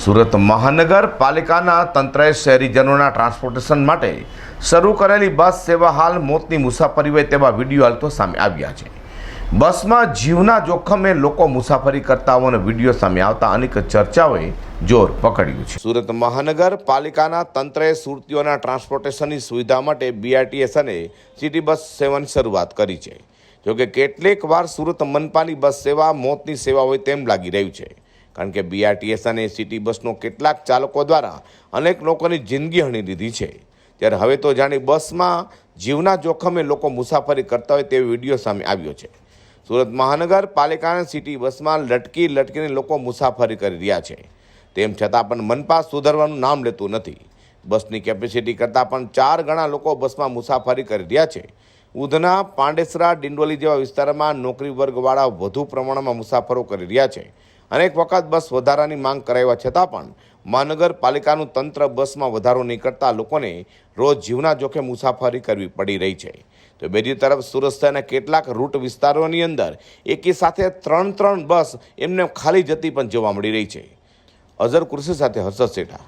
સુરત મહાનગરપાલિકાના તંત્રએ શહેરીજનોના ટ્રાન્સપોર્ટેશન માટે શરૂ કરેલી બસ સેવા હાલ મોતની મુસાફરી હોય તેવા વિડીયો હાલ તો સામે આવ્યા છે। બસમાં જીવના જોખમે લોકો મુસાફરી કરતા હોવાનો વિડીયો સામે આવતા અનેક ચર્ચાઓએ જોર પકડ્યું છે। સુરત મહાનગરપાલિકાના તંત્રએ સુરતીઓના ટ્રાન્સપોર્ટેશનની સુવિધા માટે બીઆરટીએસ અને સિટી બસ સેવાની શરૂઆત કરી છે। જોકે કેટલીક વાર સુરત મનપાની બસ સેવા મોતની સેવા હોય તેમ લાગી રહ્યું છે, કારણ કે બીઆરટીએસ અને સિટી બસનો કેટલાક ચાલકો દ્વારા અનેક લોકોની જિંદગી હણી લીધી છે। ત્યારે હવે તો જાણે બસમાં જીવના જોખમે લોકો મુસાફરી કરતા હોય તેવો વિડીયો સામે આવ્યો છે। સુરત મહાનગરપાલિકાના સિટી બસમાં લટકીને લોકો મુસાફરી કરી રહ્યા છે, તેમ છતાં પણ મનપા સુધારવાનું નામ લેતું નથી। બસની કેપેસિટી કરતાં પણ 4 ગણા લોકો બસમાં મુસાફરી કરી રહ્યા છે। ઉધના, પાંડેસરા, ડિંડોલી જેવા વિસ્તારમાં નોકરી વર્ગવાળા વધુ પ્રમાણમાં મુસાફરો કરી રહ્યા છે। અનેક વખત બસ વધારાની માંગ કરાવ્યા છતાં પણ મહાનગરપાલિકાનું તંત્ર બસમાં વધારો નહીં કરતા લોકોને રોજ જીવના જોખમે મુસાફરી કરવી પડી રહી છે। તો બીજી તરફ સુરત શહેરના કેટલાક રૂટ વિસ્તારોની અંદર એકી સાથે 3 બસ એમને ખાલી જતી પણ જોવા મળી રહી છે। અઝર કુર્સી સાથે હર્ષદ સેઠા।